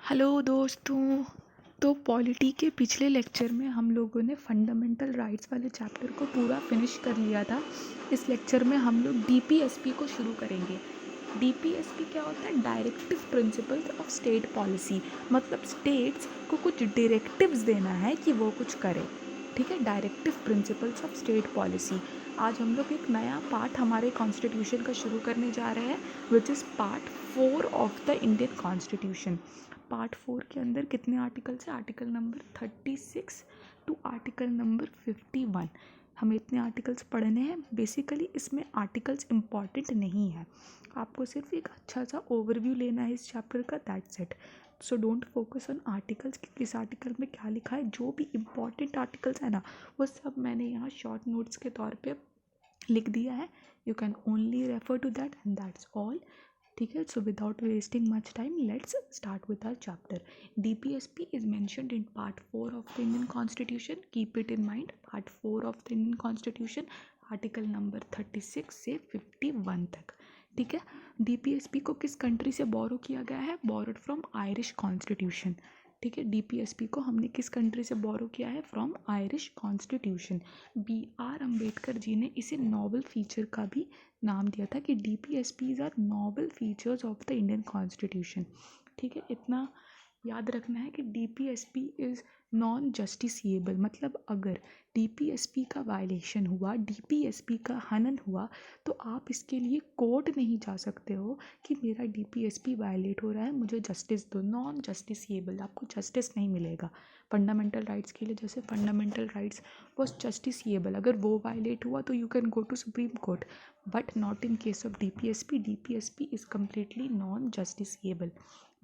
Hello दोस्तों। तो polity के पिछले लेक्चर में हम लोगों ने फंडामेंटल राइट्स वाले चैप्टर को पूरा फिनिश कर लिया था। इस लेक्चर में हम लोग डीपीएसपी को शुरू करेंगे। डीपीएसपी क्या होता है? Directive principles of state policy. मतलब स्टेट्स को कुछ डायरेक्टिव्स देना है कि वो कुछ करे। ठीक है, directive principles of state policy. आज हम लोग एक नया पार्ट हमारे कॉन्स्टिट्यूशन का शुरू करने जा रहे हैं, which is part 4 of the Indian constitution. Part 4 के अंदर कितने आर्टिकल्स हैं? Article number 36 to article number 51। हमें इतने आर्टिकल्स पढ़ने हैं। बेसिकली इसमें आर्टिकल्स इम्पॉर्टेंट नहीं है, आपको सिर्फ एक अच्छा सा ओवरव्यू लेना है इस चैप्टर का, that's it. So don't focus on articles कि किस आर्टिकल में क्या लिखा है। जो भी इम्पॉर्टेंट आर्टिकल्स है ना, वो सब मैंने यहाँ शॉर्ट नोट्स के तौर पे लिख दिया है। You can only refer to that and that's all. ठीक है, so without wasting much time let's start with our chapter. DPSP is mentioned in part 4 of the Indian constitution. Keep it in mind, part 4 of the Indian constitution, article number 36 से 51 तक। ठीक है, DPSP को किस country से borrow किया गया है? Borrowed from Irish constitution. ठीक है, डीपीएसपी को हमने किस कंट्री से बोरो किया है? From Irish constitution. BR Ambedkar ji ने इसे नॉवल फीचर का भी नाम दिया था कि DPSPs are novel features of the Indian constitution. ठीक है, इतना याद रखना है कि DPSP इज़ नॉन जस्टिसिएबल। मतलब अगर DPSP का वायलेशन हुआ, DPSP का हनन हुआ, तो आप इसके लिए कोर्ट नहीं जा सकते हो कि मेरा DPSP वायलेट हो रहा है, मुझे जस्टिस दो। नॉन जस्टिसिएबल, आपको जस्टिस नहीं मिलेगा। फंडामेंटल राइट्स के लिए जैसे फंडामेंटल राइट्स वॉज जस्टिसिएबल, अगर वो वायलेट हुआ तो you can go to Supreme Court, but not in case of DPSP। DPSP is completely non justiciable.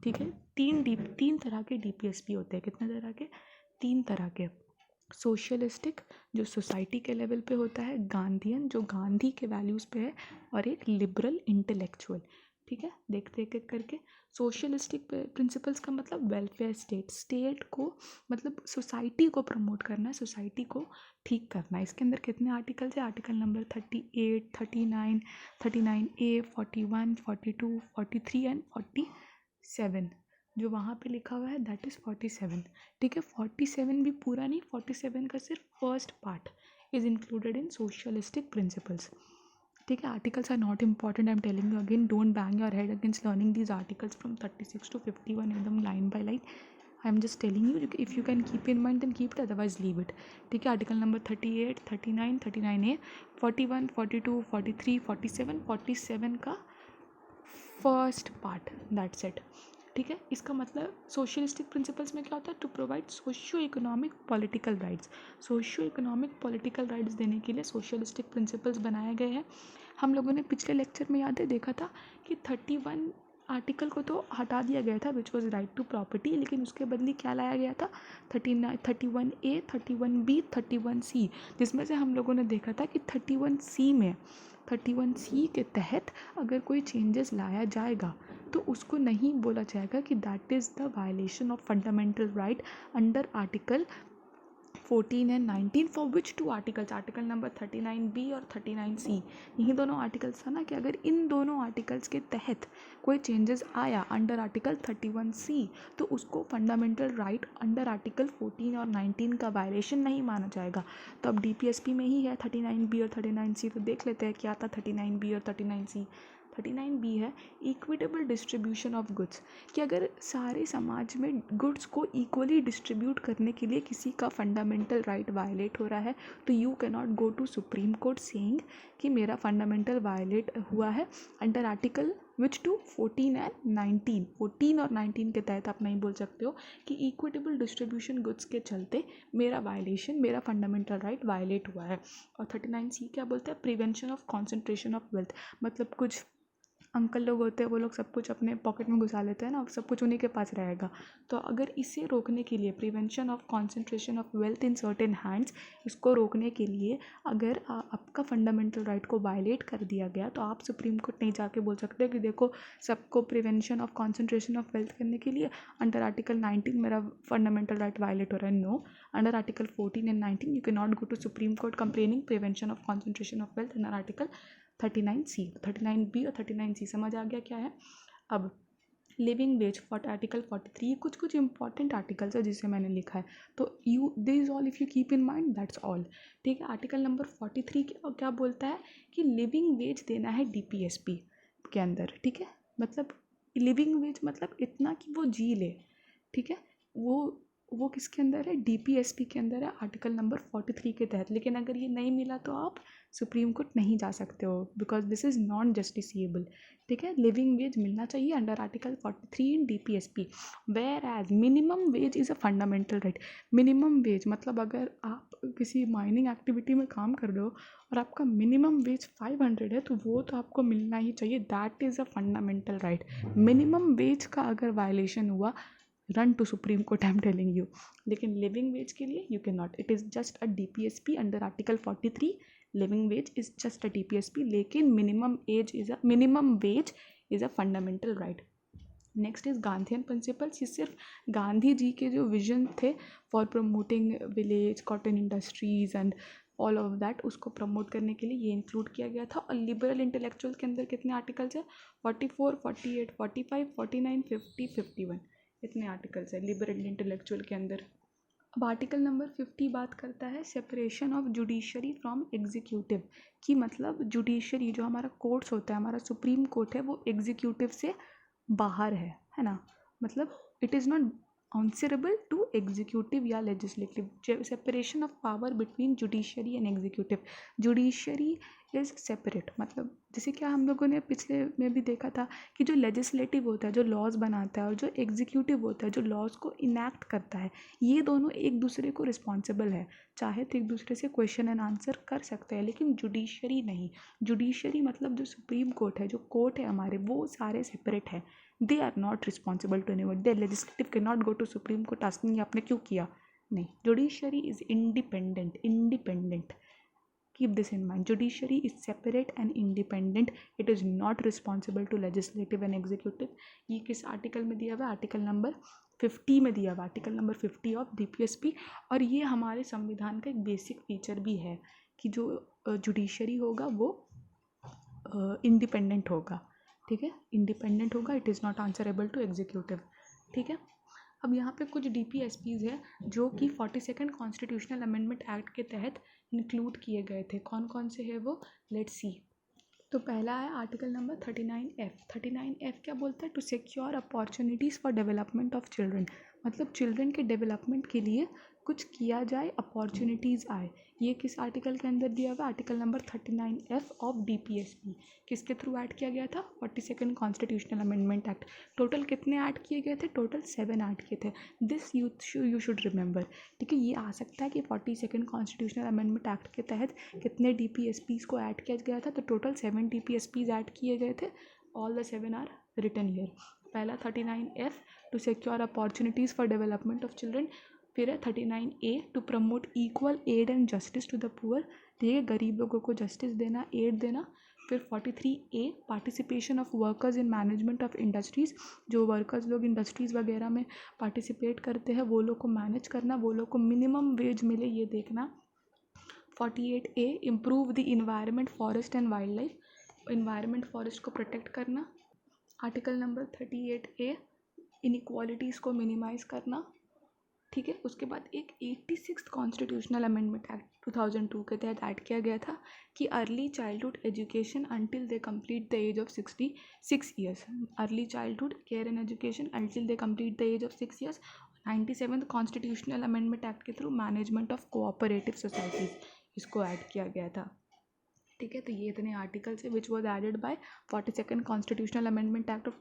ठीक है, तीन तरह के DPSP होते हैं। कितने तरह के? 3 तरह के। सोशलिस्टिक, जो सोसाइटी के लेवल पे होता है, गांधीयन, जो गांधी के वैल्यूज़ पे है, और एक लिबरल इंटेलेक्चुअल। ठीक है, देखते एक एक करके। सोशलिस्टिक प्रिंसिपल्स का मतलब वेलफेयर स्टेट, स्टेट को मतलब सोसाइटी को प्रमोट करना है, सोसाइटी को ठीक करना है। इसके अंदर कितने आर्टिकल्स है? Article number 38, 39, 39A, 41, 42, 43 and 47। जो वहाँ पे लिखा हुआ है दैट इज़ 47। ठीक है, 47 भी पूरा नहीं, 47 का सिर्फ first part is included in socialistic principles. ठीक है, articles are not important, I am telling you again, don't bang your head against learning these articles from 36 to 51 एकदम line by line. I am just telling you, if you can keep in mind then keep it, otherwise leave it. ठीक है, article number 38, 39, 39A, 41, 42, 43, 47, 47 का first part, that's it. ठीक है, इसका मतलब socialistic principles में क्या होता है? To provide socio economic political rights. Socio economic political rights देने के लिए सोशलिस्टिक प्रिंसिपल्स बनाए गए हैं। हम लोगों ने पिछले लेक्चर में याद है देखा था कि 31 आर्टिकल को तो हटा दिया गया था, which was right to property, लेकिन उसके बदले क्या लाया गया था? 31A, 31B, 31C, जिसमें से हम लोगों ने देखा था कि 31C के तहत अगर कोई चेंजेस लाया जाएगा तो उसको नहीं बोला जाएगा कि that is the violation of fundamental right under article 14 and 19, for which 2 articles? Article number 39B और 39C। यही दोनों आर्टिकल्स था ना, कि अगर इन दोनों आर्टिकल्स के तहत कोई चेंजेस आया अंडर आर्टिकल 31C तो उसको फंडामेंटल राइट अंडर आर्टिकल 14 और 19 का वायलेशन नहीं माना जाएगा। तो अब DPSP में ही है 39B और 39C, तो देख लेते हैं क्या था 39B और 39C। 39B है इक्विटेबल डिस्ट्रीब्यूशन ऑफ गुड्स, कि अगर सारे समाज में गुड्स को इक्वली डिस्ट्रीब्यूट करने के लिए किसी का फंडामेंटल राइट वायलेट हो रहा है तो you can not go to Supreme Court saying कि मेरा फंडामेंटल वायलेट हुआ है under article which two 14 and 19। 14 और 19 के तहत आप नहीं बोल सकते हो कि इक्विटेबल डिस्ट्रीब्यूशन गुड्स के चलते मेरा वायलेशन, मेरा फंडामेंटल राइट वायलेट हुआ है। और 39C क्या बोलता है? Prevention of concentration of wealth. मतलब कुछ अंकल लोग होते हैं, वो लोग सब कुछ अपने पॉकेट में घुसा लेते हैं ना, सब कुछ उन्हीं के पास रहेगा। तो अगर इसे रोकने के लिए, prevention of concentration of wealth in certain hands, इसको रोकने के लिए अगर आपका फंडामेंटल राइट को वायलेट कर दिया गया तो आप सुप्रीम कोर्ट नहीं जाके बोल सकते कि देखो सबको prevention of concentration of wealth करने के लिए अंडर आर्टिकल 19 मेरा फंडामेंटल राइट वायलेट हो रहा है। No, under article 14 and 19 you can not go to Supreme Court complaining prevention of concentration of wealth under article 39C। 39B और 39C समझ आ गया क्या है? अब लिविंग वेज फॉर आर्टिकल 43, कुछ कुछ इंपॉर्टेंट आर्टिकल्स है जिसे मैंने लिखा है, तो you this all if you keep in mind that's all. ठीक है, आर्टिकल नंबर 43 क्या बोलता है कि लिविंग वेज देना है DPSP के अंदर। ठीक है, मतलब लिविंग वेज मतलब इतना कि वो जी ले। ठीक है, वो किसके अंदर है, DPSP के अंदर है, आर्टिकल नंबर 43 के तहत। लेकिन अगर ये नहीं मिला तो आप सुप्रीम कोर्ट नहीं जा सकते हो, because this is non justiciable. ठीक है, लिविंग वेज मिलना चाहिए under article 43 in DPSP, whereas minimum wage is a fundamental right. Minimum wage मतलब अगर आप किसी माइनिंग एक्टिविटी में काम कर रहे हो और आपका मिनिमम वेज 500 है, तो वो तो आपको मिलना ही चाहिए, that is a fundamental right. Minimum wage का अगर वायलेशन हुआ, run to Supreme Court, I am telling you. लेकिन लिविंग वेज के लिए you can not, it is just a DPSP under article 43। Living wage is just a DPSP, लेकिन minimum wage is a fundamental right. Next is Gandhian principles. ये सिर्फ गांधी जी के जो vision थे for promoting village cotton industries and all of that, उसको promote करने के लिए ये इंक्लूड किया गया था। और लिबरल इंटेलेक्चुअल के अंदर कितने आर्टिकल्स है, 44, 48, 45, 49, 50, 51, इतने आर्टिकल्स है लिबरल इंटेलेक्चुअल के अंदर। अब आर्टिकल नंबर 50 बात करता है separation of judiciary from executive की, मतलब जुडिशरी जो हमारा कोर्ट्स होता है, हमारा सुप्रीम कोर्ट है, वो एग्जीक्यूटिव से बाहर है ना, मतलब it is not answerable to executive या legislative. Separation of power between judiciary and executive. Judiciary is separate, मतलब जैसे क्या हम लोगों ने पिछले में भी देखा था कि जो लेजिस्लेटिव होता है, जो लॉज बनाता है, और जो एग्जीक्यूटिव होता है, जो लॉज को इनैक्ट करता है, ये दोनों एक दूसरे को रिस्पॉन्सिबल है, चाहे तो एक दूसरे से क्वेश्चन एंड आंसर कर सकते हैं, लेकिन जुडिशरी नहीं। जुडिशरी मतलब जो सुप्रीम कोर्ट है, जो कोर्ट है हमारे, वो सारे सेपरेट है, they are not responsible to anyone. The legislative can not go to Supreme Court asking आपने क्यों किया, नहीं। Judiciary is independent, keep this in mind. Judiciary is separate and independent, it is not responsible to legislative and executive. ये किस article में दिया हुआ है, आर्टिकल नंबर 50 में दिया हुआ, आर्टिकल नंबर 50 ऑफ DPSP। और ये हमारे संविधान का एक बेसिक फीचर भी है कि जो जुडिशरी होगा वो इंडिपेंडेंट होगा। ठीक है, इंडिपेंडेंट होगा, it is not answerable to executive. ठीक है, अब यहाँ पे कुछ DPSPs है जो कि 42nd कॉन्स्टिट्यूशनल अमेंडमेंट एक्ट के तहत इंक्लूड किए गए थे। कौन कौन से है वो, लेट्स सी। तो पहला है आर्टिकल नंबर 39F। 39F क्या बोलता है, to secure opportunities for development of children, मतलब चिल्ड्रन के डेवलपमेंट के लिए कुछ किया जाए, अपॉर्चुनिटीज़ आए। ये किस आर्टिकल के अंदर दिया हुआ, article number 39F of DPSP। किसके थ्रू ऐड किया गया था, 42nd constitutional amendment act. Total कितने ऐड किए गए थे, टोटल 7 ऐड किए थे। This you should remember. ठीक है, ये आ सकता है कि 42nd कॉन्स्टिट्यूशनल अमेंडमेंट एक्ट के तहत कितने DPSPs को ऐड किया गया था, तो टोटल 7 DPSPs ऐड किए गए थे। All the 7 are written here. पहला 39F to secure opportunities for development of children, फिर है 39A to promote equal aid and justice to the poor, ठीक है, गरीब लोगों को जस्टिस देना, एड देना। फिर 43A participation of workers in management of industries, जो वर्कर्स लोग इंडस्ट्रीज़ वगैरह में पार्टिसिपेट करते हैं, वो लोग को मैनेज करना, वो लोग को मिनिमम वेज मिले, ये देखना। 48A improve the environment forest and wild life, environment forest को प्रोटेक्ट करना। आर्टिकल नंबर 38A इनइक्वालिटीज़ को मिनिमाइज़ करना। ठीक है, उसके बाद एक 86th कॉन्स्टिट्यूशनल अमेंडमेंट एक्ट 2002 के तहत ऐड किया गया था कि early childhood education until they complete the age of 66 years, early childhood care and education until they complete the age of 6 years. 97th constitutional amendment act के through management of cooperative societies, इसको add किया गया था। ठीक है, तो ये इतने आर्टिकल्स है which was added by 42nd constitutional amendment act of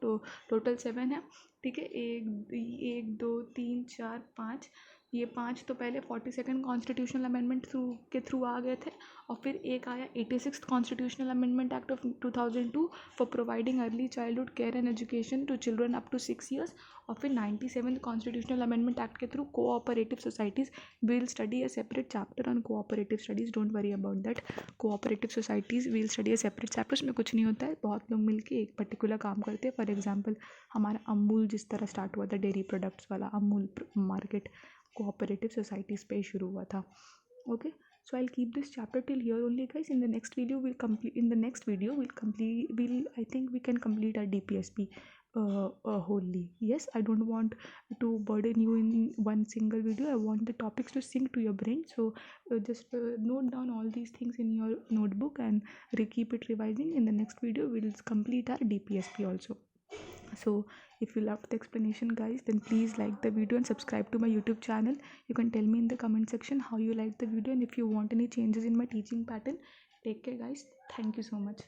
total 7 है। ठीक है, एक 2 3 4 5, ये 5 तो पहले 42nd कॉन्स्टिट्यूशनल अमेंडमेंट के थ्रू आ गए थे, और फिर एक आया 86th constitutional amendment act of 2002 for providing early childhood care and education to children up to 6 years, और फिर 97th कॉन्स्टिट्यूशनल अमेंडमेंट एक्ट के through cooperative societies. Will study a separate chapter on cooperative studies, don't worry about that. Cooperative societies will study a separate chapter, उसमें कुछ नहीं होता है, बहुत लोग मिलके एक पर्टिकुलर काम करते हैं। फॉर एग्जांपल हमारा अमूल जिस तरह स्टार्ट हुआ था, डेयरी प्रोडक्ट्स वाला अमूल मार्केट कोऑपरेटिव सोसाइटीज़ पे शुरू हुआ था। Okay, so I'll keep this chapter till here only, guys. In the next video we'll complete, I think we can complete our DPSP wholly. Yes, I don't want to burden you in one single video. I want the topics to sink to your brain. So just note down all these things in your notebook and keep it revising. In the next video, we'll complete our DPSP also. So if you loved the explanation, guys, then please like the video and subscribe to my YouTube channel. You can tell me in the comment section how you like the video and if you want any changes in my teaching pattern. Take care, guys. Thank you so much.